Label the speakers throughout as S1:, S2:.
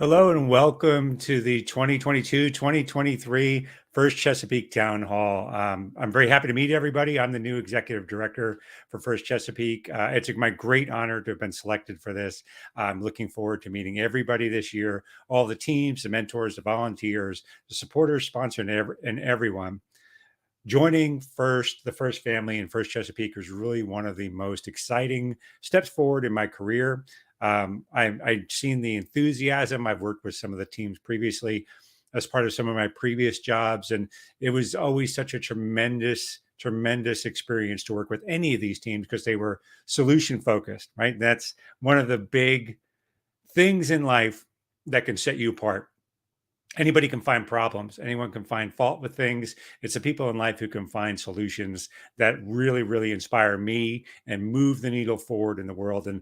S1: Hello and welcome to the 2022-2023 First Chesapeake Town Hall. I'm very happy to meet everybody. I'm the new executive director for First Chesapeake. It's my great honor to have been selected for this. I'm looking forward to meeting everybody this year, all the teams, the mentors, the volunteers, the supporters, sponsors, and everyone. Joining the First family in First Chesapeake was really one of the most exciting steps forward in my career. I've seen the enthusiasm. I've worked with some of the teams previously as part of some of my previous jobs, and it was always such a tremendous experience to work with any of these teams because they were solution focused, right? That's one of the big things in life that can set you apart. Anybody can find problems. Anyone can find fault with things. It's the people in life who can find solutions that really inspire me and move the needle forward in the world. And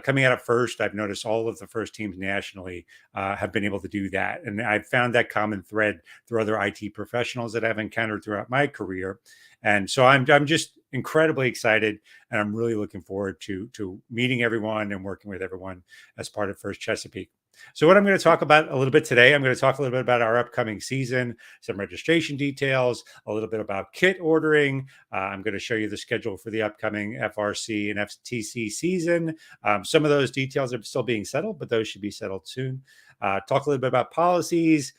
S1: coming out of First, I've noticed all of the First teams nationally have been able to do that. And I've found that common thread through other IT professionals that I've encountered throughout my career. And so I'm just incredibly excited, and I'm really looking forward to meeting everyone and working with everyone as part of First Chesapeake. So, what I'm going to talk about a little bit today, I'm going to talk a little bit about our upcoming season, some registration details, a little bit about kit ordering. I'm going to show you the schedule for the upcoming FRC and FTC season. Some of those details are still being settled, but those should be settled soon. Talk a little bit about policies.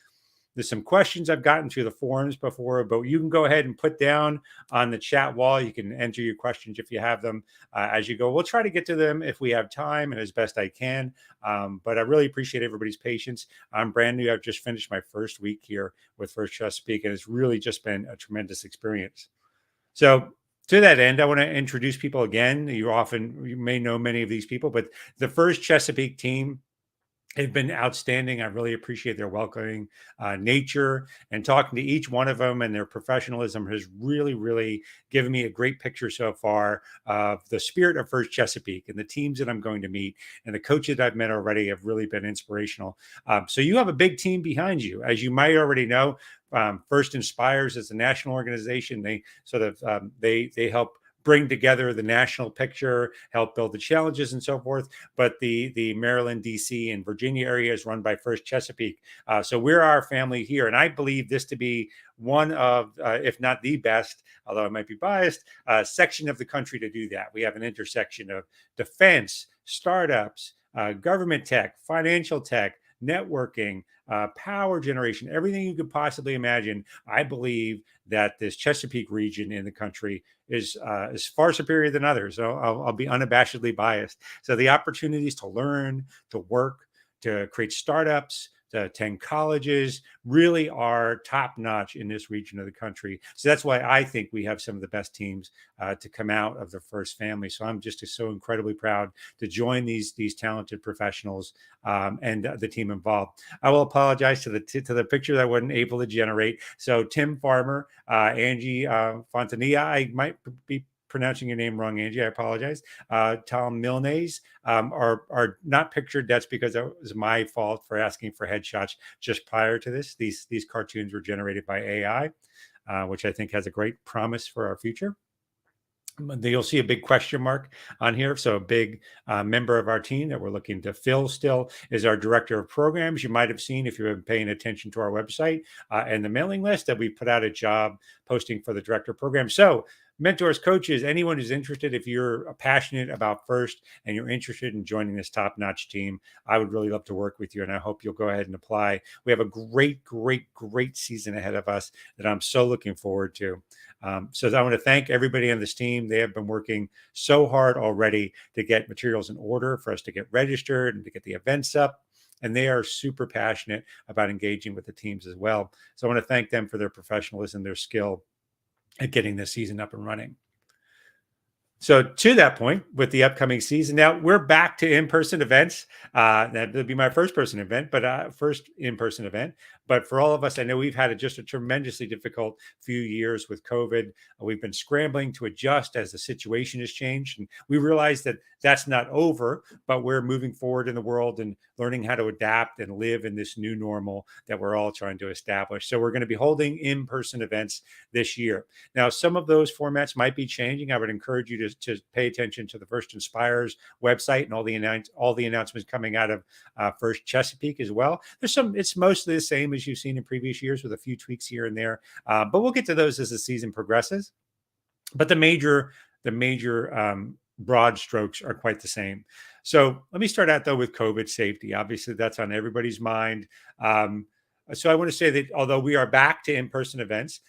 S1: There's some questions I've gotten through the forums before, but you can go ahead and put down on the chat wall. You can enter your questions if you have them as you go. We'll try to get to them if we have time and as best I can. But I really appreciate everybody's patience. I'm brand new. I've just finished my first week here with First Chesapeake, and it's really just been a tremendous experience. So to that end, I want to introduce people again. You may know many of these people, but the First Chesapeake team, they've been outstanding. I really appreciate their welcoming nature, and talking to each one of them, and their professionalism has really given me a great picture so far of the spirit of First Chesapeake, and the teams that I'm going to meet and the coaches that I've met already have really been inspirational. So you have a big team behind you. As you might already know, First Inspires is a national organization. They sort of they help bring together the national picture, help build the challenges and so forth. But the Maryland, DC, and Virginia area is run by First Chesapeake. So we're our family here. And I believe this to be one of, if not the best, although I might be biased, section of the country to do that. We have an intersection of defense, startups, government tech, financial tech, networking, power generation, everything you could possibly imagine. I believe that this Chesapeake region in the country is far superior than others. So I'll be unabashedly biased. So the opportunities to learn, to work, to create startups, to attend colleges really are top notch in this region of the country. So that's why I think we have some of the best teams to come out of the First family. So I'm just so incredibly proud to join these talented professionals and the team involved. I will apologize to the picture that I wasn't able to generate. So Tim Farmer, Angie Fontanilla, I might be pronouncing your name wrong, Angie. I apologize. Tom Milnes are not pictured. That's because it was my fault for asking for headshots just prior to this. These cartoons were generated by AI, which I think has a great promise for our future. You'll see a big question mark on here. So a big member of our team that we're looking to fill still is our director of programs. You might have seen, if you've been paying attention to our website and the mailing list, that we put out a job posting for the director of program. So mentors, coaches, anyone who's interested, if you're passionate about First and you're interested in joining this top-notch team, I would really love to work with you, and I hope you'll go ahead and apply. We have a great season ahead of us that I'm so looking forward to. So I want to thank everybody on this team. They have been working so hard already to get materials in order for us to get registered and to get the events up. And they are super passionate about engaging with the teams as well. So I want to thank them for their professionalism, their skill at getting this season up and running. So to that point, with the upcoming season, now we're back to in-person events. That would be my first first in-person event. But for all of us, I know we've had just a tremendously difficult few years with COVID. We've been scrambling to adjust as the situation has changed, and we realize that that's not over. But we're moving forward in the world and learning how to adapt and live in this new normal that we're all trying to establish. So we're going to be holding in-person events this year. Now, some of those formats might be changing. I would encourage you to to pay attention to the First Inspires website and all the announcements coming out of First Chesapeake as well. It's mostly the same as you've seen in previous years with a few tweaks here and there, but we'll get to those as the season progresses. But the major broad strokes are quite the same. So let me start out though with COVID safety. Obviously, that's on everybody's mind. Um, so I want to say that although we are back to in-person events,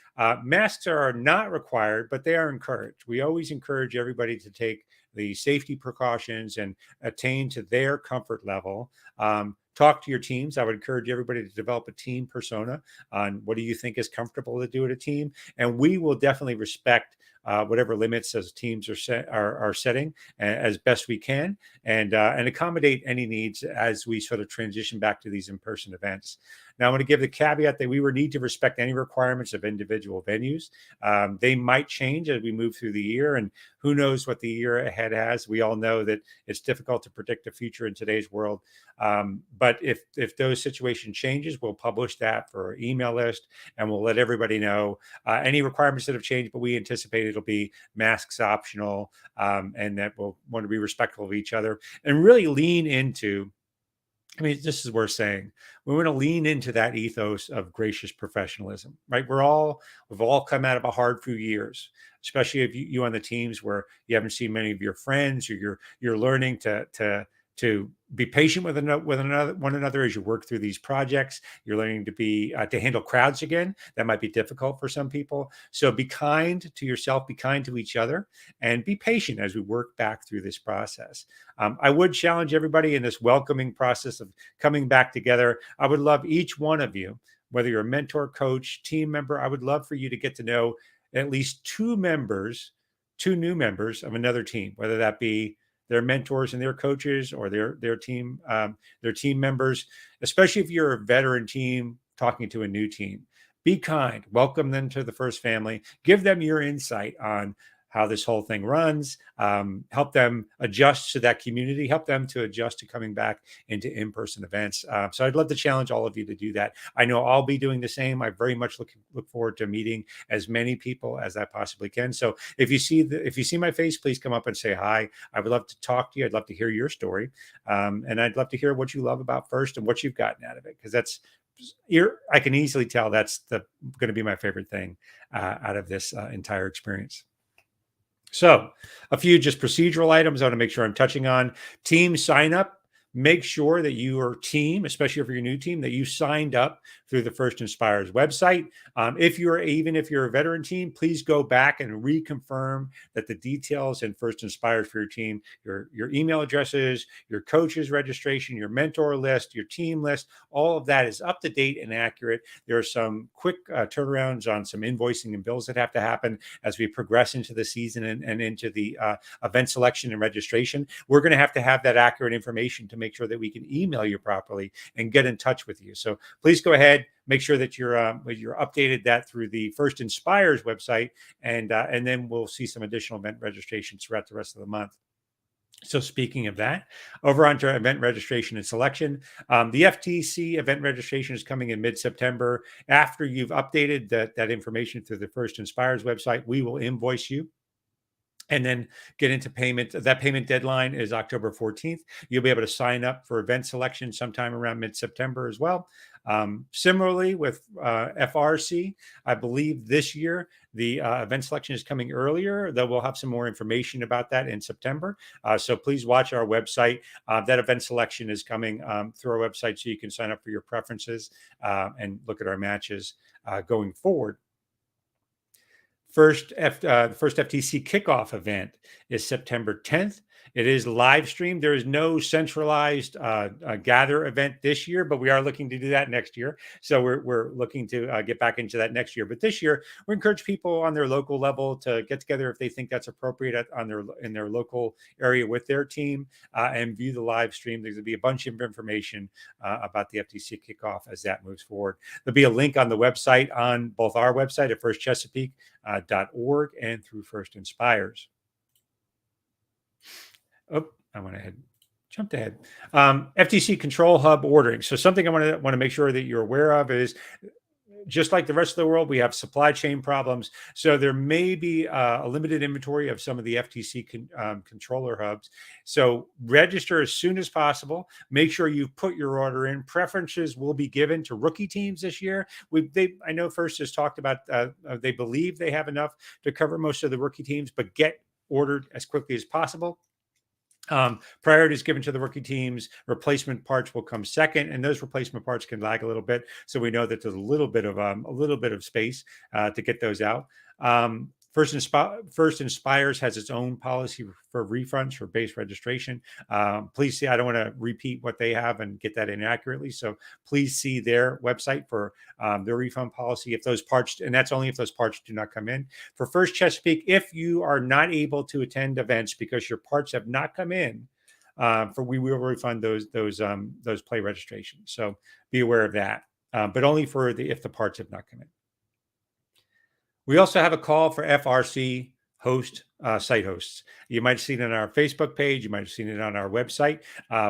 S1: masks are not required, but they are encouraged. We always encourage everybody to take the safety precautions and attain to their comfort level. Talk to your teams. I would encourage everybody to develop a team persona on what do you think is comfortable to do at a team, and we will definitely respect whatever limits as teams are setting as best we can, and accommodate any needs as we sort of transition back to these in-person events. Now, I'm going to give the caveat that we would need to respect any requirements of individual venues. They might change as we move through the year, and who knows what the year ahead has. We all know that it's difficult to predict the future in today's world. But if those situation changes, we'll publish that for our email list, and we'll let everybody know any requirements that have changed. But we anticipate it'll be masks optional, and that we'll want to be respectful of each other and really lean into. I mean, this is worth saying. We want to lean into that ethos of gracious professionalism, right? We've all come out of a hard few years, especially if you on the teams where you haven't seen many of your friends, or you're learning to be patient with one another as you work through these projects. You're learning to handle crowds again. That might be difficult for some people. So be kind to yourself, be kind to each other, and be patient as we work back through this process. I would challenge everybody in this welcoming process of coming back together. I would love each one of you, whether you're a mentor, coach, team member, I would love for you to get to know at least two new members of another team, whether that be their mentors and their coaches, or their team members. Especially if you're a veteran team talking to a new team, be kind, welcome them to the First family, give them your insight on how this whole thing runs, help them adjust to that community, help them to adjust to coming back into in-person events. So I'd love to challenge all of you to do that. I know I'll be doing the same. I very much look forward to meeting as many people as I possibly can. So if you see my face, please come up and say hi. I would love to talk to you. I'd love to hear your story, and I'd love to hear what you love about First and what you've gotten out of it, because I can easily tell that's going to be my favorite thing out of this entire experience. So a few just procedural items I want to make sure I'm touching on. Team sign up. Make sure that your team, especially if you're a new team, that you signed up through the First Inspires website. Even if you're a veteran team, please go back and reconfirm that the details in First Inspires for your team, your email addresses, your coach's registration, your mentor list, your team list, all of that is up to date and accurate. There are some quick turnarounds on some invoicing and bills that have to happen as we progress into the season and into the event selection and registration. We're going to have that accurate information to make sure that we can email you properly and get in touch with you. So please go ahead, make sure that you're updated that through the First Inspires website, and then we'll see some additional event registrations throughout the rest of the month. So speaking of that, over onto event registration and selection. The FTC event registration is coming in mid-September. After you've updated that information through the First Inspires website, we will invoice you and then get into payment. That payment deadline is October 14th. You'll be able to sign up for event selection sometime around mid-September as well. Similarly with FRC, I believe this year the event selection is coming earlier, though we'll have some more information about that in September. So please watch our website. That event selection is coming through our website, so you can sign up for your preferences and look at our matches going forward. The first FTC kickoff event is September 10th. It is live streamed. There is no centralized gather event this year, but we are looking to do that next year. So we're looking to get back into that next year. But this year, we encourage people on their local level to get together if they think that's appropriate in their local area with their team and view the live stream. There's going to be a bunch of information about the FTC kickoff as that moves forward. There'll be a link on the website, on both our website at firstchesapeake.org and through First Inspires. Oh, I went ahead, jumped ahead. FTC Control Hub ordering. So something I want to make sure that you're aware of is just like the rest of the world, we have supply chain problems. So there may be a limited inventory of some of the FTC controller hubs. So register as soon as possible. Make sure you put your order in. Preferences will be given to rookie teams this year. I know First has talked about they believe they have enough to cover most of the rookie teams, but get ordered as quickly as possible. Priority is given to the rookie teams. Replacement parts will come second, and those replacement parts can lag a little bit. So we know that there's a little bit of space to get those out. First Inspires has its own policy for refunds for base registration. Please see, I don't want to repeat what they have and get that inaccurately. So please see their website for their refund policy if those parts, and that's only if those parts do not come in. For First Chesapeake, if you are not able to attend events because your parts have not come in, we will refund those play registrations. So be aware of that, but only if the parts have not come in. We also have a call for FRC site hosts. You might have seen it on our Facebook page. You might have seen it on our website.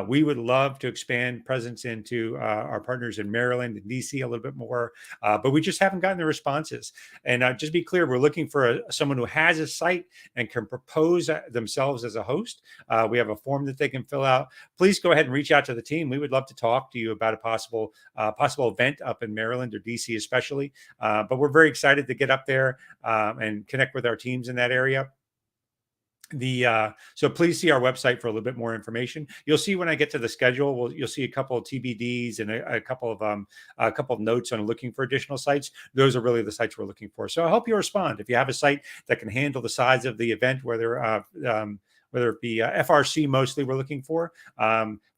S1: We would love to expand presence into our partners in Maryland and DC a little bit more, but we just haven't gotten the responses. And just be clear, we're looking for someone who has a site and can propose themselves as a host. We have a form that they can fill out. Please go ahead and reach out to the team. We would love to talk to you about a possible event up in Maryland or DC especially. But we're very excited to get up there and connect with our teams in that area. So please see our website for a little bit more information. You'll see when I get to the schedule, you'll see a couple of TBDs and a couple of notes on looking for additional sites. Those are really the sites we're looking for. So I hope you respond. If you have a site that can handle the size of the event, whether it be FRC mostly we're looking for.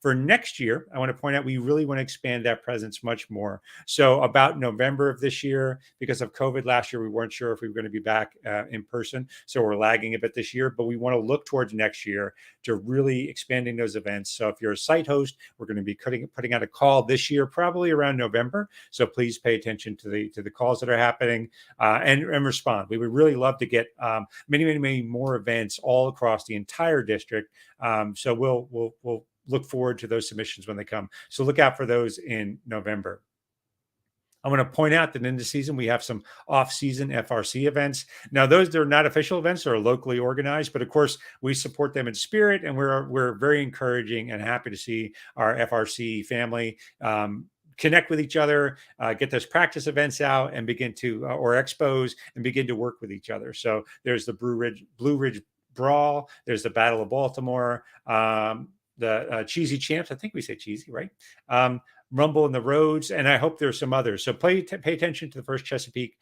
S1: For next year, I want to point out we really want to expand that presence much more. So about November of this year, because of COVID last year, we weren't sure if we were going to be back in person. So we're lagging a bit this year, but we want to look towards next year to really expanding those events. So if you're a site host, we're going to be putting out a call this year, probably around November. So please pay attention to the calls that are happening and respond. We would really love to get many more events all across the entire district. So we'll look forward to those submissions when they come. So look out for those in November. I want to point out that in the season, we have some off-season FRC events. Now, they're not official events, they're locally organized, but of course, we support them in spirit, and we're very encouraging and happy to see our FRC family connect with each other, get those practice events out, and begin to, or expos, and begin to work with each other. So there's the Blue Ridge Brawl, there's the Battle of Baltimore, the Cheesy Champs. I think we say cheesy, right? Rumble in the Roads, and I hope there's some others. So pay attention to the First Chesapeake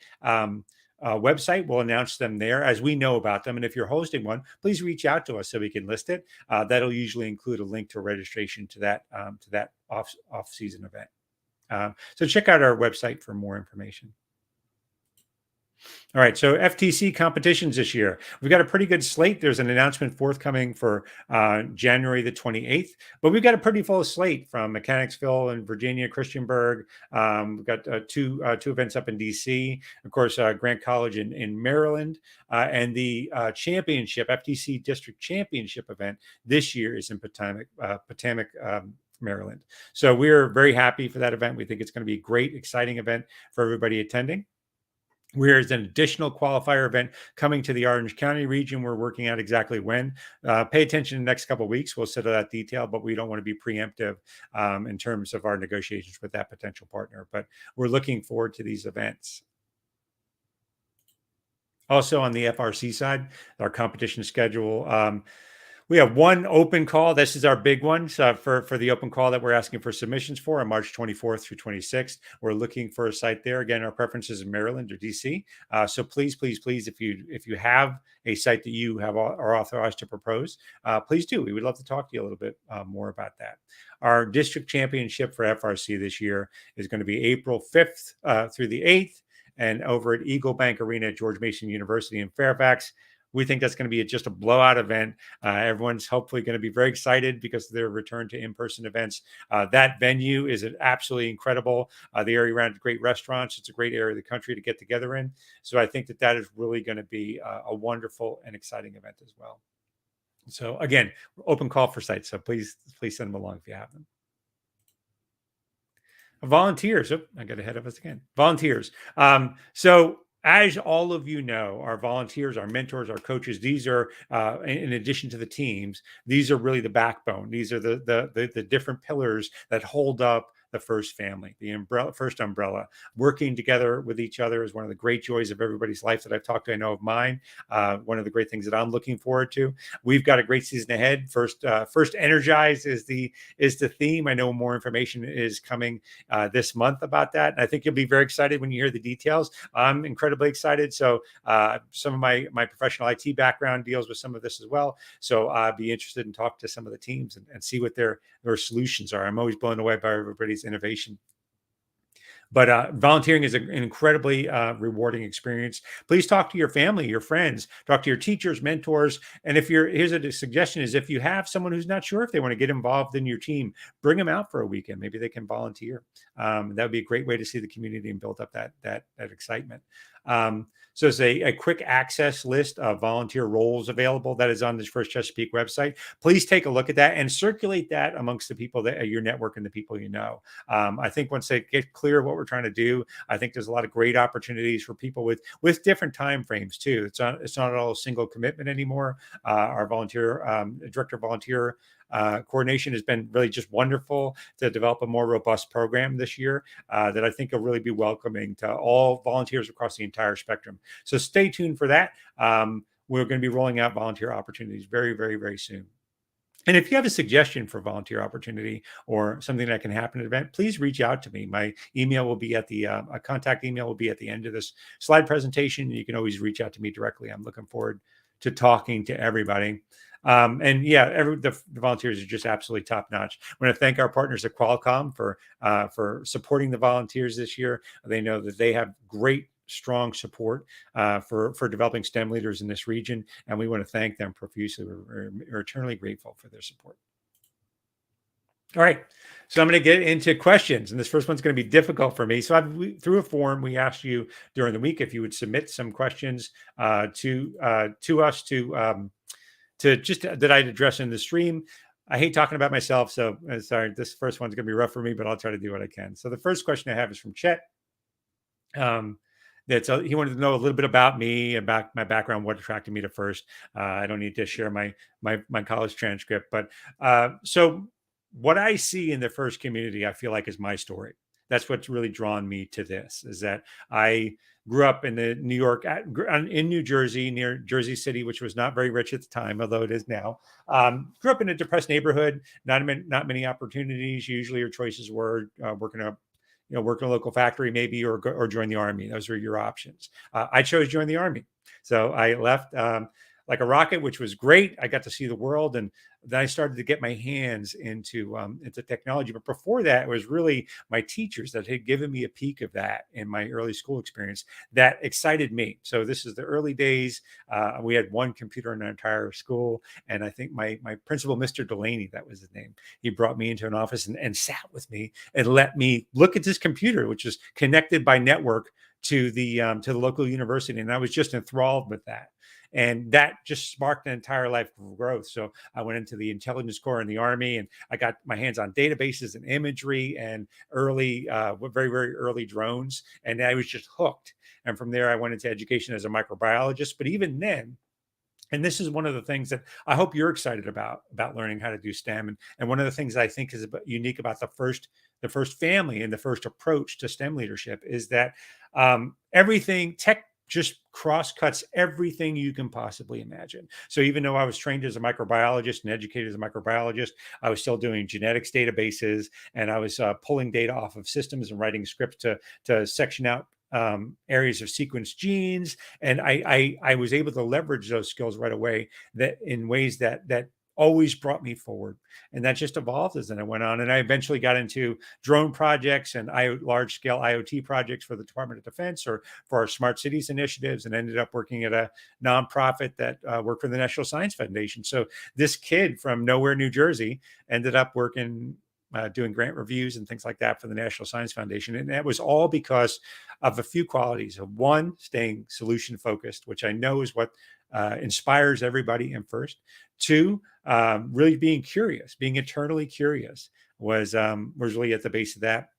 S1: website. We'll announce them there as we know about them. And if you're hosting one, please reach out to us so we can list it. That'll usually include a link to registration to that off-season event. So check out our website for more information. All right, so FTC competitions this year. We've got a pretty good slate. There's an announcement forthcoming for January the 28th, but we've got a pretty full slate from Mechanicsville and Virginia, Christiansburg. We've got two events up in DC, of course, Grant College in Maryland, and the championship, FTC District Championship event this year is in Potomac, Maryland. So we're very happy for that event. We think it's going to be a great, exciting event for everybody attending. There's an additional qualifier event coming to the Orange County region. We're working out exactly when. Pay attention in the next couple of weeks. We'll settle that detail, but we don't want to be preemptive in terms of our negotiations with that potential partner. But we're looking forward to these events. Also on the FRC side, our competition schedule. We have one open call. This is our big one for the open call that we're asking for submissions for on March 24th through 26th. We're looking for a site there. Again, our preference is in Maryland or DC. So please, if you have a site that you are authorized to propose, please do. We would love to talk to you a little bit more about that. Our district championship for FRC this year is going to be April 5th through the 8th, and over at Eagle Bank Arena at George Mason University in Fairfax. We think that's going to be just a blowout event. Everyone's hopefully going to be very excited because of their return to in-person events. That venue is absolutely incredible. The area around great restaurants. It's a great area of the country to get together in. So I think that is really going to be a wonderful and exciting event as well. So again, open call for sites. So please send them along if you have them. Volunteers. Oh, I got ahead of us again. Volunteers. So, as all of you know, our volunteers, our mentors, our coaches, these are, in addition to the teams, these are really the backbone. These are the different pillars that hold up the first family, the umbrella, first umbrella. Working together with each other is one of the great joys of everybody's life that I've talked to. I know of mine. One of the great things that I'm looking forward to. We've got a great season ahead. First energize is the theme. I know more information is coming this month about that. And I think you'll be very excited when you hear the details. I'm incredibly excited. So some of my professional IT background deals with some of this as well. So I'd be interested in talk to some of the teams and see what their solutions are. I'm always blown away by everybody's innovation. But volunteering is an incredibly rewarding experience. Please talk to your family, your friends, talk to your teachers, mentors. And if you're, here's a suggestion is if you have someone who's not sure if they want to get involved in your team, bring them out for a weekend. Maybe they can volunteer. That would be a great way to see the community and build up that excitement. So it's a quick access list of volunteer roles available that is on this First Chesapeake website. Please take a look at that and circulate that amongst the people that your network and the people you know. I think once they get clear what we're trying to do, I think there's a lot of great opportunities for people with different time frames too. It's not all a single commitment anymore. Our volunteer director of volunteer coordination has been really just wonderful to develop a more robust program this year that I think will really be welcoming to all volunteers across the entire spectrum. So stay tuned for that. We're going to be rolling out volunteer opportunities very, very, very soon. And if you have a suggestion for volunteer opportunity or something that can happen at an event, please reach out to me. My email will be at the a contact email will be at the end of this slide presentation. You can always reach out to me directly. I'm looking forward to talking to everybody. And yeah, the volunteers are just absolutely top notch. I want to thank our partners at Qualcomm for supporting the volunteers this year. They know that they have great strong support for developing STEM leaders in this region, and we want to thank them profusely. We're eternally grateful for their support. All right, so I'm going to get into questions, and this first one's going to be difficult for me. So through a form, we asked you during the week if you would submit some questions to us to just that I'd address in the stream. I hate talking about myself, so sorry. This first one's going to be rough for me, but I'll try to do what I can. So the first question I have is from Chet. He wanted to know a little bit about me, about my background, what attracted me to First. I don't need to share my college transcript, but so what I see in the First community, I feel like is my story. That's what's really drawn me to this. Is that I grew up in the in New Jersey, near Jersey City, which was not very rich at the time, although it is now. Grew up in a depressed neighborhood, not many opportunities. Usually, your choices were work in a local factory maybe, or join the army. Those are your options. I chose join the army. So I left like a rocket, which was great. I got to see the world, and then I started to get my hands into technology. But before that, it was really my teachers that had given me a peek of that in my early school experience that excited me. So this is the early days. We had one computer in our entire school, and I think my principal, Mr. Delaney, that was his name. He brought me into an office and sat with me and let me look at this computer, which is connected by network to the local university, and I was just enthralled with that. And that just sparked an entire life of growth. So I went into the intelligence corps in the army, and I got my hands on databases and imagery and very, very early drones. And I was just hooked. And from there, I went into education as a microbiologist. But even then, and this is one of the things that I hope you're excited about learning how to do STEM. And one of the things I think is unique about the first family and the first approach to STEM leadership is that everything tech just cross cuts everything you can possibly imagine. So even though I was trained as a microbiologist and educated as a microbiologist, I was still doing genetics databases, and I was pulling data off of systems and writing scripts to section out areas of sequenced genes. And I was able to leverage those skills right away that in ways that always brought me forward. And that just evolved as then I went on. And I eventually got into drone projects and large scale IoT projects for the Department of Defense or for our smart cities initiatives, and ended up working at a nonprofit that worked for the National Science Foundation. So this kid from nowhere, New Jersey, ended up working doing grant reviews and things like that for the National Science Foundation. And that was all because of a few qualities of one, staying solution focused, which I know is what inspires everybody in First. Two, really being curious, being eternally curious was really at the base of that.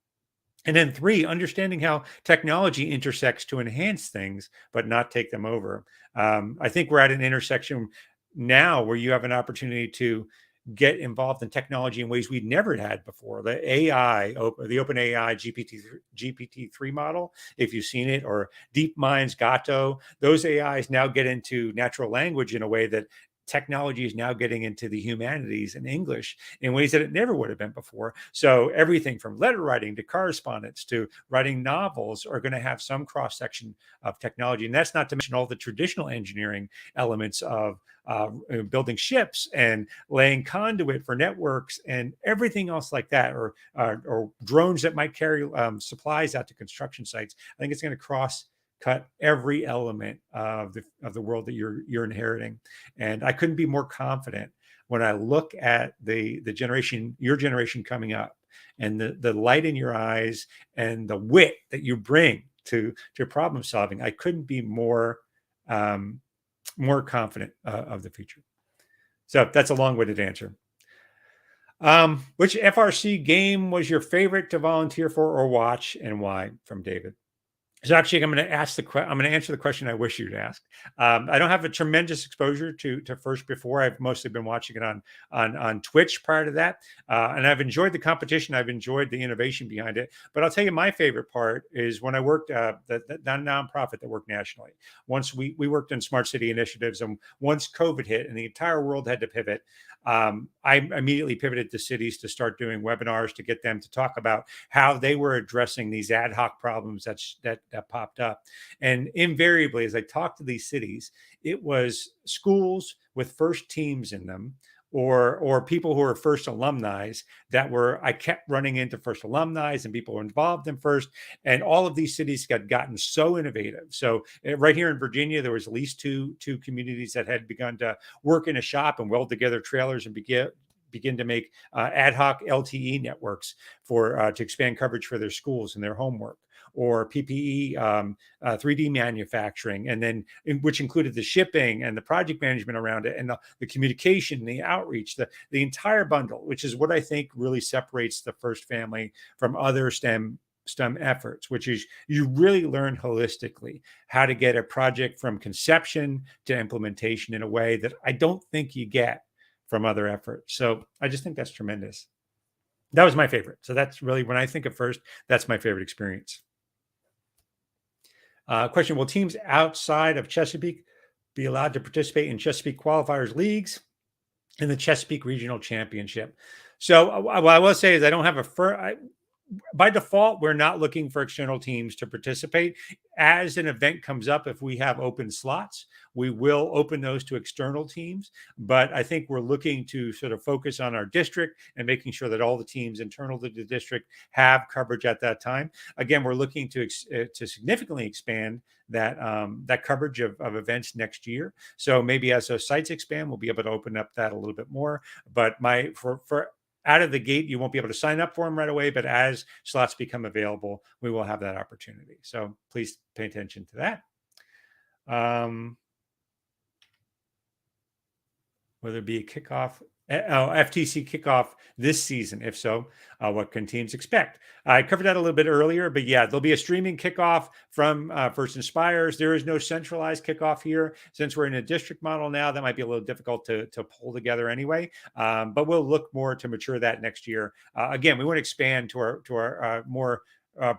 S1: And then three, understanding how technology intersects to enhance things, but not take them over. I think we're at an intersection now where you have an opportunity to get involved in technology in ways we'd never had before. The AI, the Open AI GPT-3 model, if you've seen it, or DeepMind's Gato, those AIs now get into natural language in a way that technology is now getting into the humanities and English in ways that it never would have been before. So everything from letter writing to correspondence to writing novels are going to have some cross section of technology. And that's not to mention all the traditional engineering elements of building ships and laying conduit for networks and everything else like that, or drones that might carry supplies out to construction sites. I think it's going to cross cut every element of the world that you're inheriting, and I couldn't be more confident when I look at the generation, your generation coming up, and the light in your eyes and the wit that you bring to problem solving. I couldn't be um, more confident of the future. So that's a long-winded answer. Which FRC game was your favorite to volunteer for or watch, and why? From David. So actually, I'm going to I'm going to answer the question I wish you'd asked. I don't have a tremendous exposure to First before. I've mostly been watching it on Twitch prior to that, and I've enjoyed the competition. I've enjoyed the innovation behind it. But I'll tell you, my favorite part is when I worked that nonprofit that worked nationally. Once we worked in smart city initiatives, and once COVID hit and the entire world had to pivot, I immediately pivoted to cities to start doing webinars to get them to talk about how they were addressing these ad hoc problems that popped up. And invariably, as I talked to these cities, it was schools with first teams in them, or people who are first alumni that were, I kept running into first alumni and people who were involved in first, and all of these cities got gotten so innovative. So right here in Virginia, there was at least two communities that had begun to work in a shop and weld together trailers and begin to make ad hoc LTE networks for to expand coverage for their schools and their homework, or PPE, 3D manufacturing, and then which included the shipping and the project management around it, and the communication, the outreach, the entire bundle, which is what I think really separates the first family from other STEM efforts, which is you really learn holistically how to get a project from conception to implementation in a way that I don't think you get from other efforts. So I just think that's tremendous. That was my favorite. So that's really, when I think of first, that's my favorite experience. Question: will teams outside of Chesapeake be allowed to participate in Chesapeake qualifiers leagues in the Chesapeake Regional Championship? So what I will say is I don't have by default, we're not looking for external teams to participate. As an event comes up, if we have open slots, we will open those to external teams. But I think we're looking to sort of focus on our district and making sure that all the teams internal to the district have coverage at that time. Again, we're looking to significantly expand that coverage of events next year. So maybe as those sites expand, we'll be able to open up that a little bit more. But for out of the gate, you won't be able to sign up for them right away, but as slots become available, we will have that opportunity. So please pay attention to that. Whether it be a kickoff, FTC kickoff this season. If so, what can teams expect? I covered that a little bit earlier, but yeah, there'll be a streaming kickoff from First Inspires. There is no centralized kickoff here. Since we're in a district model now, that might be a little difficult to pull together anyway. But we'll look more to mature that next year. Again, we want to expand to our more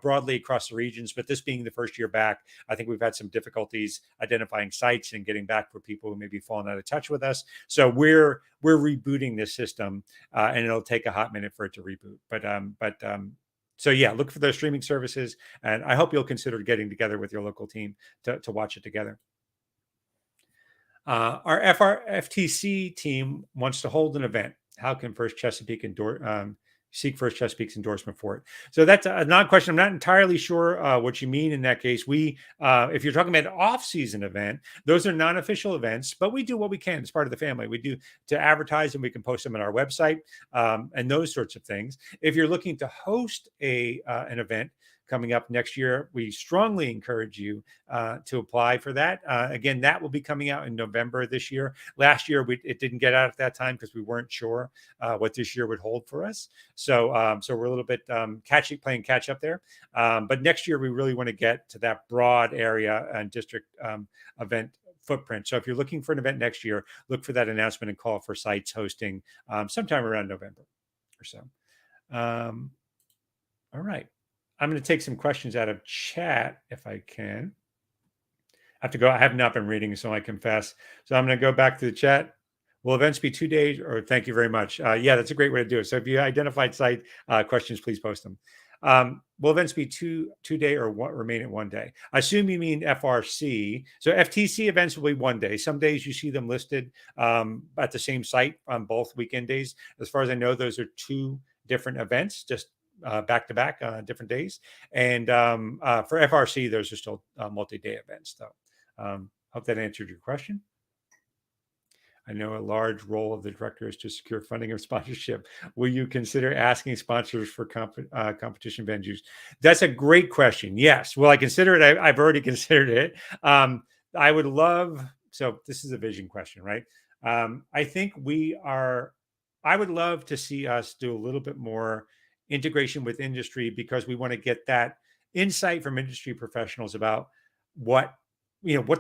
S1: broadly across the regions, but this being the first year back, I think we've had some difficulties identifying sites and getting back for people who may be falling out of touch with us. So we're rebooting this system, and it'll take a hot minute for it to reboot. So yeah, look for those streaming services, and I hope you'll consider getting together with your local team to watch it together. Our FTC team wants to hold an event. How can First Chesapeake seek First Chesapeake's endorsement for it? So that's a non-question. I'm not entirely sure what you mean in that case. If you're talking about an off-season event, those are non-official events, but we do what we can as part of the family. We do to advertise, and we can post them on our website and those sorts of things. If you're looking to host an event, coming up next year. We strongly encourage you to apply for that. Again, that will be coming out in November this year. Last year, it didn't get out at that time because we weren't sure what this year would hold for us. So we're a little bit playing catch up there. But next year, we really want to get to that broad area and district event footprint. So if you're looking for an event next year, look for that announcement and call for sites hosting sometime around November or so. All right. I'm going to take some questions out of chat if I can. I have to go. I have not been reading, so I confess. So I'm going to go back to the chat. Will events be 2 days? Or thank you very much. Yeah, that's a great way to do it. So if you identified site questions, please post them. Will events be two-day or remain at 1 day? I assume you mean FRC. So FTC events will be 1 day. Some days you see them listed at the same site on both weekend days. As far as I know, those are 2 different events, just back to back different days. And for FRC, those are still multi-day events, though. Hope that answered your question. I know a large role of the director is to secure funding of sponsorship. Will you consider asking sponsors for competition venues? That's a great question. Yes. Will I consider it? I've already considered it. I would love, so this is a vision question, right? I think I would love to see us do a little bit more integration with industry because we want to get that insight from industry professionals about what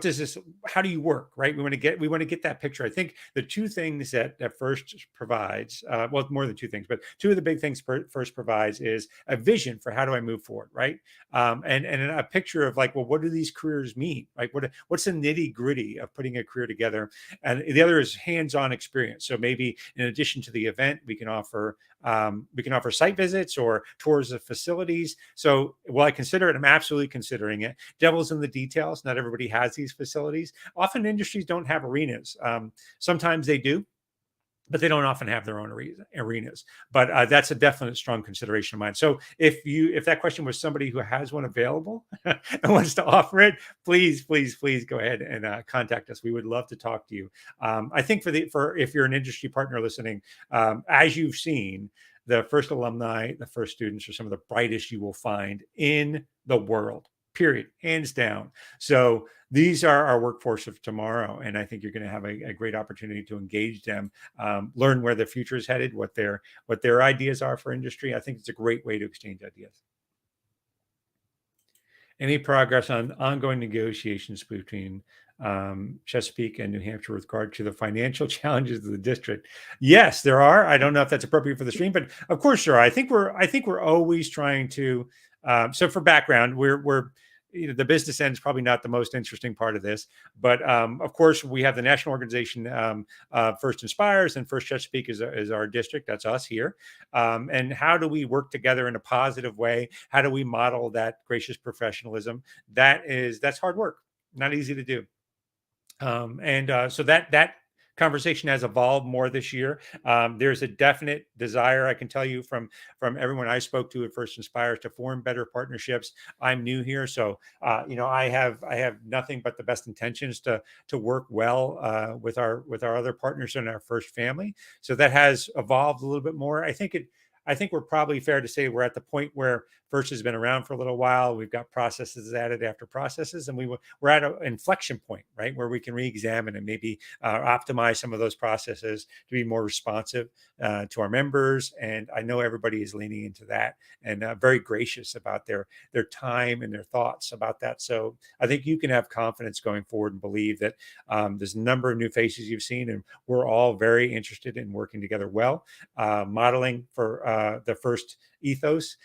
S1: does this, how do you work, right? We want to get that picture. I think the 2 things that First provides, well, more than 2 things, but 2 of the big things First provides is a vision for how do I move forward, right? And a picture of like, well, what do these careers mean? Like what's the nitty gritty of putting a career together? And the other is hands-on experience. So maybe in addition to the event, we can offer site visits or tours of facilities. So will I consider it? I'm absolutely considering it. Devil's in the details. Not everybody has these facilities. Often industries don't have arenas. Sometimes they do, but they don't often have their own arenas. But that's a definite strong consideration of mine. So if that question was somebody who has one available and wants to offer it, please go ahead and contact us. We would love to talk to you. I think for if you're an industry partner listening, as you've seen, the First alumni, the First students are some of the brightest you will find in the world. Period, hands down. So these are our workforce of tomorrow, and I think you're going to have a great opportunity to engage them, learn where the future is headed, what their ideas are for industry. I think it's a great way to exchange ideas. Any progress on ongoing negotiations between Chesapeake and New Hampshire with regard to the financial challenges of the district? Yes, there are. I don't know if that's appropriate for the stream, but of course there are. I think we're always trying to. So for background, we're the business end is probably not the most interesting part of this, but of course we have the national organization First Inspires, and First Chesapeake is our district. That's us here. And how do we work together in a positive way? How do we model that gracious professionalism? That's hard work, not easy to do. So that conversation has evolved more this year. There's a definite desire, I can tell you from everyone I spoke to at First Inspires, to form better partnerships. I'm new here, so I have nothing but the best intentions to work well with our other partners in our First family. So that has evolved a little bit more. I think we're probably fair to say we're at the point where First has been around for a little while. We've got processes added after processes, and we're at an inflection point, right, where we can re-examine and maybe optimize some of those processes to be more responsive to our members. And I know everybody is leaning into that and very gracious about their time and their thoughts about that. So I think you can have confidence going forward and believe that there's a number of new faces you've seen, and we're all very interested in working together well, modeling for the First ethos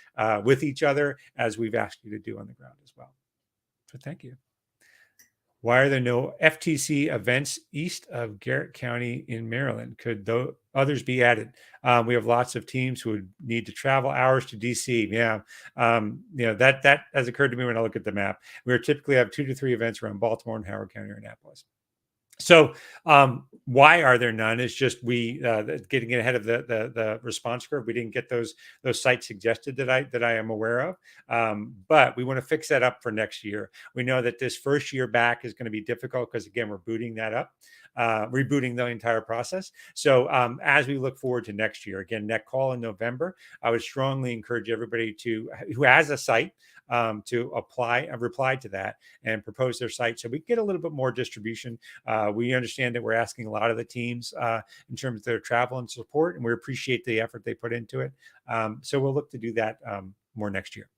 S1: with each other, as we've asked you to do on the ground as well. So thank you. Why are there no FTC events east of Garrett County in Maryland? Could others be added? We have lots of teams who would need to travel hours to DC. Yeah, that has occurred to me when I look at the map. We typically have 2 to 3 events around Baltimore and Howard County or Annapolis. So why are there none? It's just we getting ahead of the response curve. We didn't get those sites suggested that I am aware of, but we want to fix that up for next year. We know that this first year back is going to be difficult because again we're booting that up. rebooting the entire process. So as we look forward to next year, again, that call in November, I would strongly encourage everybody who has a site to reply to that and propose their site so we get a little bit more distribution. We understand that we're asking a lot of the teams in terms of their travel and support, and we appreciate the effort they put into it. So we'll look to do that more next year.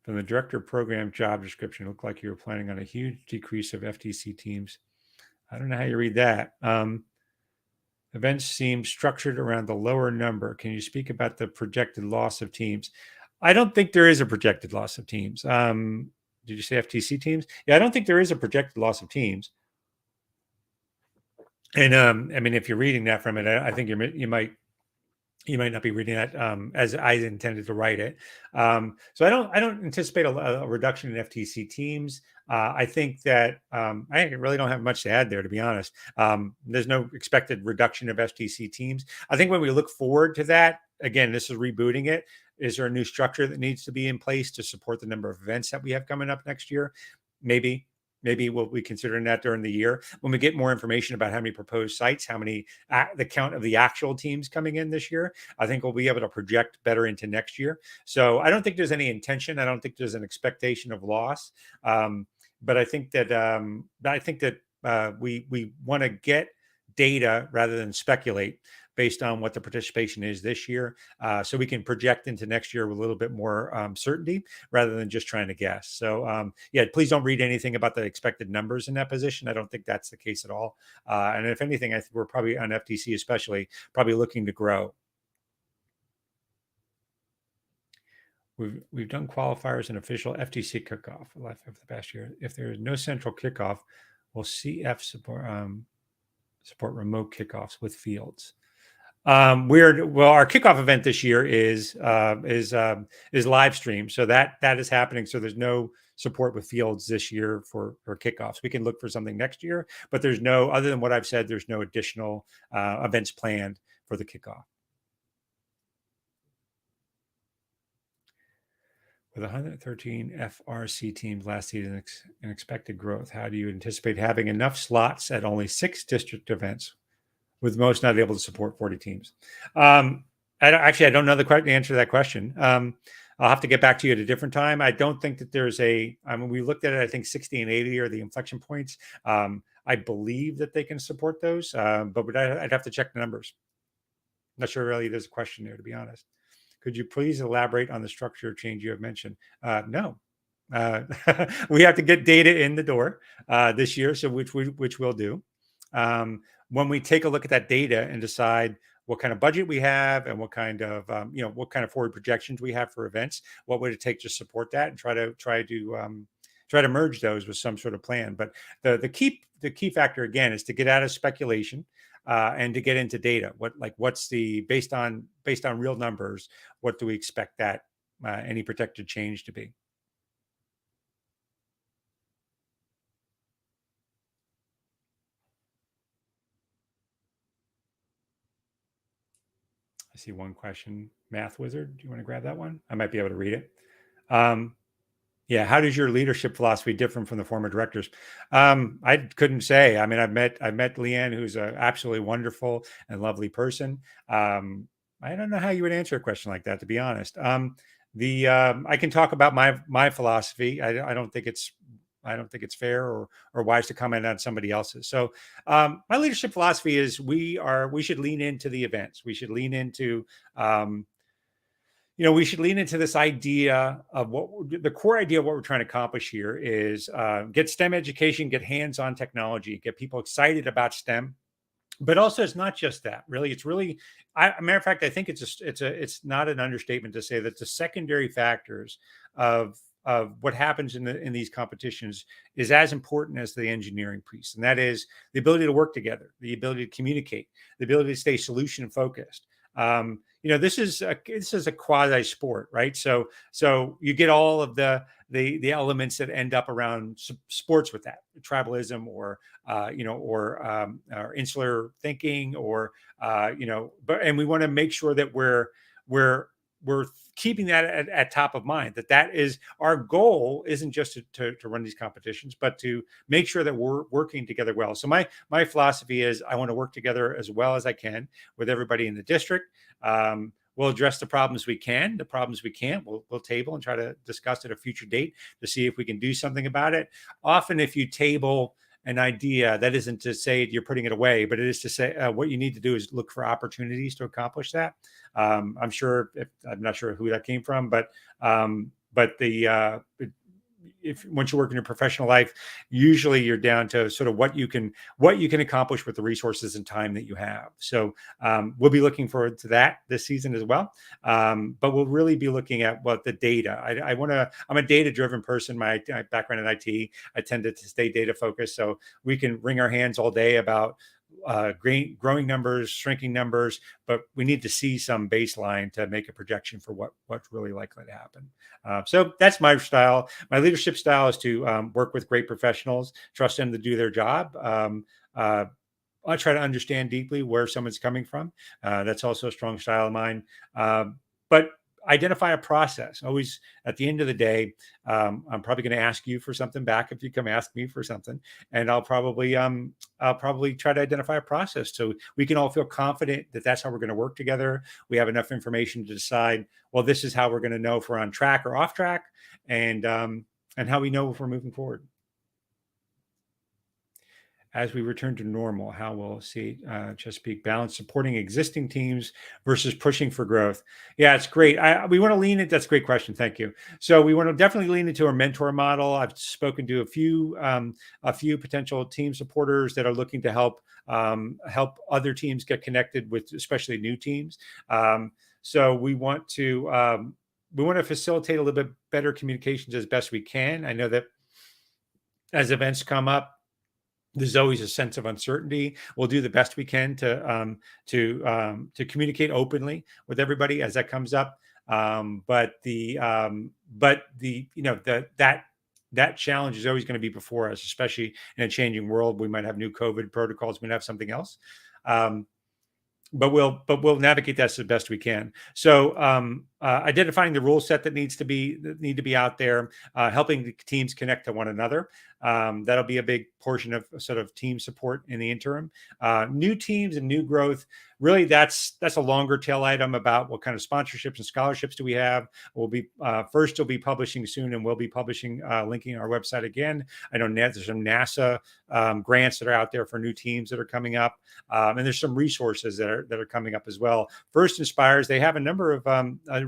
S1: From the director of program job description, it looked like you were planning on a huge decrease of FTC teams. I don't know how you read that. Events seem structured around the lower number. Can you speak about the projected loss of teams? I don't think there is a projected loss of teams. Did you say FTC teams? Yeah, I don't think there is a projected loss of teams. And I mean, if you're reading that from it, I think you might not be reading that as I intended to write it. So I don't anticipate a reduction in FTC teams. I think that I really don't have much to add there, to be honest. There's no expected reduction of FTC teams. I think when we look forward to that, again, this is rebooting it. Is there a new structure that needs to be in place to support the number of events that we have coming up next year? Maybe. Maybe we'll be considering that during the year when we get more information about how many proposed sites, how many, the count of the actual teams coming in this year. I think we'll be able to project better into next year. So I don't think there's any intention. I don't think there's an expectation of loss. But I think that we want to get data rather than speculate based on what the participation is this year, so we can project into next year with a little bit more certainty rather than just trying to guess. So yeah, please don't read anything about the expected numbers in that position. I don't think that's the case at all. And if anything, I think we're probably on FTC especially probably looking to grow. We've done qualifiers and official FTC kickoff for the past year. If there is no central kickoff, will CF support remote kickoffs with fields? Our kickoff event this year is live stream, so that is happening. So there's no support with fields this year for kickoffs. We can look for something next year, but there's no, other than what I've said, there's no additional events planned for the kickoff. With 113 FRC teams last season and expected growth, how do you anticipate having enough slots at only 6 district events, with most not able to support 40 teams? I don't know the answer to that question. I'll have to get back to you at a different time. I don't think that there's we looked at it, I think 60 and 80 are the inflection points. I believe that they can support those, but I'd have to check the numbers. I'm not sure really there's a question there, to be honest. Could you please elaborate on the structure change you have mentioned? No. We have to get data in the door this year, so which we'll do. When we take a look at that data and decide what kind of budget we have and what kind of what kind of forward projections we have for events, what would it take to support that, and try to merge those with some sort of plan. But the key factor again is to get out of speculation and to get into data. What's the based on real numbers? What do we expect that any projected change to be? I see one question. Math Wizard, do you want to grab that one? I might be able to read it. Yeah, how does your leadership philosophy differ from the former directors? I couldn't say. I mean, I've met Leanne, who's an absolutely wonderful and lovely person. I don't know how you would answer a question like that, to be honest. I can talk about my philosophy. I don't think it's fair or wise to comment on somebody else's. So my leadership philosophy is we should lean into the events. We should lean into we should lean into this idea of the core idea of what we're trying to accomplish here is get STEM education, get hands-on technology, get people excited about STEM. But also, it's not just that. Really, it's really. A matter of fact, I think it's not an understatement to say that the secondary factors of what happens in these competitions is as important as the engineering piece, and that is the ability to work together, the ability to communicate, the ability to stay solution focused. This is a quasi sport, right? So you get all of the elements that end up around sports with that tribalism or insular thinking and we want to make sure that we're keeping that at top of mind, that is our goal, isn't just to run these competitions, but to make sure that we're working together well. So my philosophy is I want to work together as well as I can with everybody in the district. We'll address the problems we can. The problems we can't, we'll table and try to discuss at a future date to see if we can do something about it. Often, if you table an idea, that isn't to say you're putting it away, but it is to say what you need to do is look for opportunities to accomplish that. I'm not sure who that came from, but if once you work in your professional life, usually you're down to sort of what you can accomplish with the resources and time that you have. So we'll be looking forward to that this season as well. But we'll really be looking at what the data. I'm a data driven person. My background in IT, I tend to stay data focused. So we can wring our hands all day about growing numbers, shrinking numbers, but we need to see some baseline to make a projection for what's really likely to happen. So that's my style. My leadership style is to work with great professionals, trust them to do their job. I try to understand deeply where someone's coming from. That's also a strong style of mine. But identify a process. Always at the end of the day, I'm probably going to ask you for something back if you come ask me for something, and I'll probably try to identify a process so we can all feel confident that that's how we're going to work together. We have enough information to decide, well, this is how we're going to know if we're on track or off track, and how we know if we're moving forward. As we return to normal, how will see Chesapeake balance supporting existing teams versus pushing for growth? Yeah, it's great. We want to lean it. That's a great question. Thank you. So we want to definitely lean into our mentor model. I've spoken to a few potential team supporters that are looking to help other teams get connected with, especially new teams. So we want to facilitate a little bit better communications as best we can. I know that as events come up, there's always a sense of uncertainty. We'll do the best we can to communicate openly with everybody as that comes up. That challenge is always going to be before us, especially in a changing world. We might have new COVID protocols. We might have something else. But we'll navigate that as the best we can. So identifying the rule set that need to be out there, helping the teams connect to one another. That'll be a big portion of sort of team support in the interim. New teams and new growth. Really, that's a longer tail item about what kind of sponsorships and scholarships do we have. We'll be publishing soon, and we'll be publishing linking our website again. I know there's some NASA grants that are out there for new teams that are coming up, and there's some resources that are coming up as well. First Inspires, they have a number of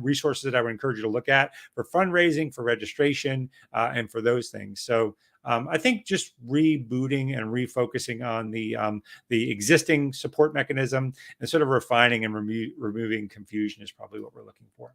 S1: resources that I would encourage you to look at for fundraising, for registration, and for those things. So I think just rebooting and refocusing on the existing support mechanism and sort of refining and removing confusion is probably what we're looking for.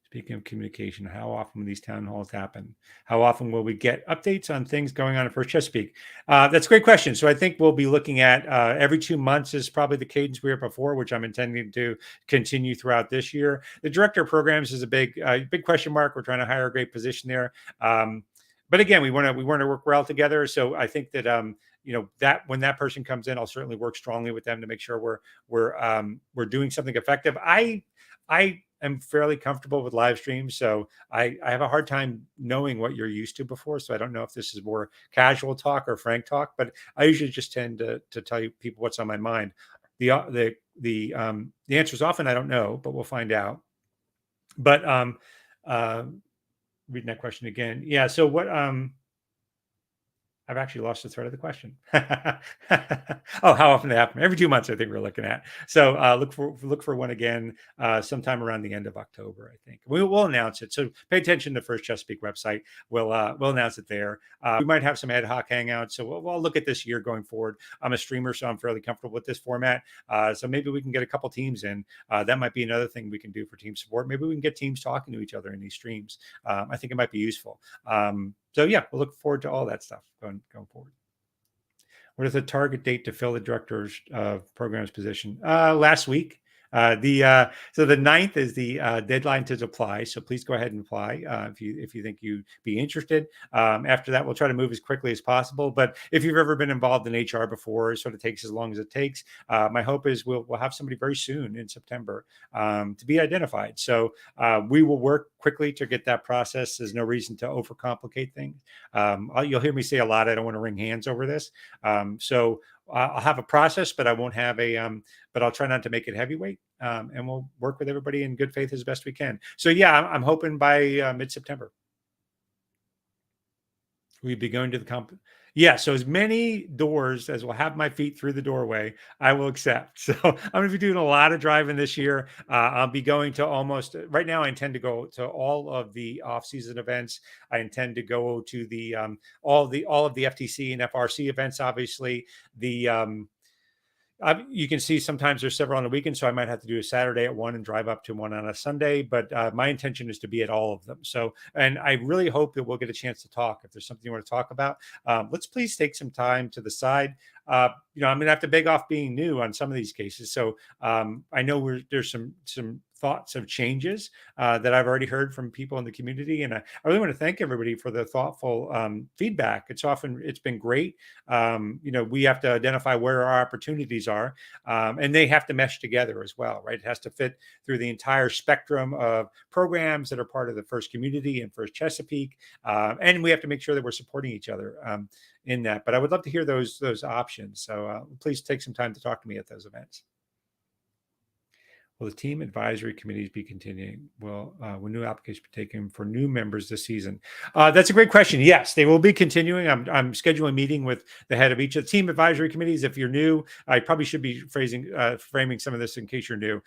S1: Speaking of communication, how often will these town halls happen? How often will we get updates on things going on at First Chesapeake? That's a great question. So I think we'll be looking at every 2 months is probably the cadence we were before, which I'm intending to continue throughout this year. The director of programs is a big question mark. We're trying to hire a great position there. But again, we want to work well together. So I think that that when that person comes in, I'll certainly work strongly with them to make sure we're doing something effective. I am fairly comfortable with live streams, so I have a hard time knowing what you're used to before. So I don't know if this is more casual talk or frank talk, but I usually just tend to tell you people what's on my mind. The answer is often I don't know, but we'll find out. But reading that question again, yeah. So what? I've actually lost the thread of the question. Oh, how often they happen? Every 2 months, I think we're looking at. So look for one again sometime around the end of October, I think. We'll announce it. So pay attention to the First Chesapeake website. We'll announce it there. We might have some ad hoc hangouts. So we'll look at this year going forward. I'm a streamer, so I'm fairly comfortable with this format. So maybe we can get a couple teams in. That might be another thing we can do for team support. Maybe we can get teams talking to each other in these streams. I think it might be useful. So yeah, we'll look forward to all that stuff going forward. What is the target date to fill the director's programs position? Last week. So the ninth is the deadline to apply. So please go ahead and apply if you think you'd be interested. After that, we'll try to move as quickly as possible. But if you've ever been involved in HR before, it sort of takes as long as it takes. My hope is we'll have somebody very soon in September to be identified. So we will work quickly to get that process. There's no reason to overcomplicate things. You'll hear me say a lot. I don't want to wring hands over this. So I'll have a process, but I won't have but I'll try not to make it heavyweight. And we'll work with everybody in good faith as best we can. So yeah, I'm hoping by mid-September. We'd be going to the comp. Yeah, so as many doors as will have my feet through the doorway, I will accept. So I'm going to be doing a lot of driving this year. I'll be going to almost right now. I intend to go to all of the off-season events. I intend to go to the all of the FTC and FRC events. Obviously, the you can see sometimes there's several on the weekend, so I might have to do a Saturday at one and drive up to one on a Sunday. But my intention is to be at all of them. So, and I really hope that we'll get a chance to talk. If there's something you want to talk about, let's please take some time to the side. I'm going to have to beg off being new on some of these cases. So I know there's some thoughts of changes that I've already heard from people in the community, and I really want to thank everybody for the thoughtful feedback. It's been great. We have to identify where our opportunities are, and they have to mesh together as well, right? It has to fit through the entire spectrum of programs that are part of the First Community and First Chesapeake, and we have to make sure that we're supporting each other in that. But I would love to hear those options. So please take some time to talk to me at those events. Will the team advisory committees be continuing? Will new applications be taken for new members this season? That's a great question. Yes, they will be continuing. I'm scheduling a meeting with the head of each of the team advisory committees. If you're new, I probably should be framing some of this in case you're new.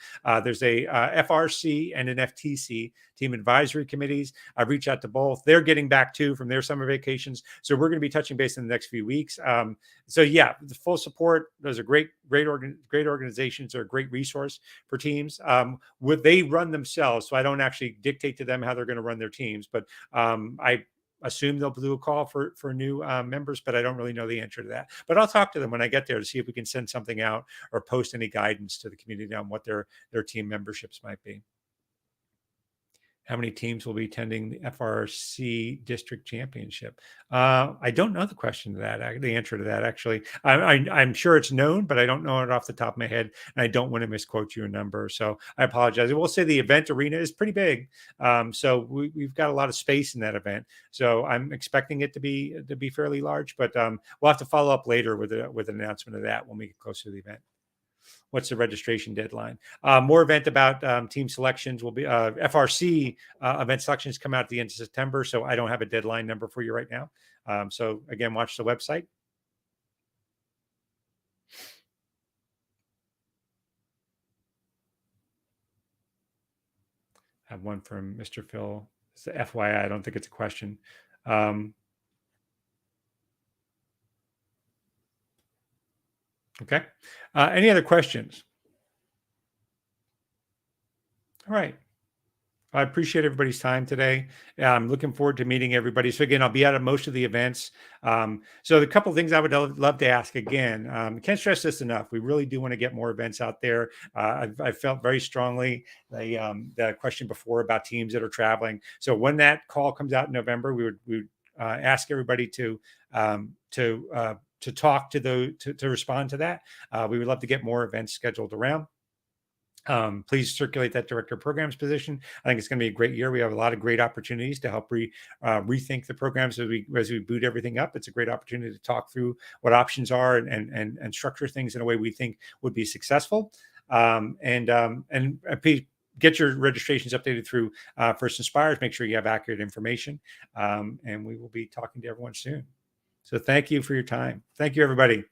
S1: There's a FRC and an FTC team advisory committees. I've reached out to both. They're getting back too from their summer vacations. So we're going to be touching base in the next few weeks. So yeah, the full support. Those are great organizations. They're a great resource for teams. Would they run themselves? So I don't actually dictate to them how they're going to run their teams, but I assume they'll do a call for new members, but I don't really know the answer to that. But I'll talk to them when I get there to see if we can send something out or post any guidance to the community on what their team memberships might be. How many teams will be attending the FRC district championship? I don't know the answer to that, actually. I'm sure it's known, but I don't know it off the top of my head, and I don't want to misquote you a number. So I apologize. I will say the event arena is pretty big. So we've got a lot of space in that event. So I'm expecting it to be fairly large, but we'll have to follow up later with an announcement of that when we get closer to the event. What's the registration deadline? More event about team selections will be FRC event selections come out at the end of September. So I don't have a deadline number for you right now. So again, watch the website. I have one from Mr. Phil. It's the FYI. I don't think it's a question. Okay. Any other questions? All right. I appreciate everybody's time today. I'm looking forward to meeting everybody. So again, I'll be at most of the events. So the couple of things I would love to ask again, can't stress this enough. We really do want to get more events out there. I felt very strongly the question before about teams that are traveling. So when that call comes out in November, we would ask everybody to talk to respond to that. We would love to get more events scheduled around. Please circulate that director of programs position. I think it's going to be a great year. We have a lot of great opportunities to help rethink the programs as we boot everything up. It's a great opportunity to talk through what options are and structure things in a way we think would be successful. And please get your registrations updated through First Inspires. Make sure you have accurate information. And we will be talking to everyone soon. So thank you for your time. Thank you, everybody.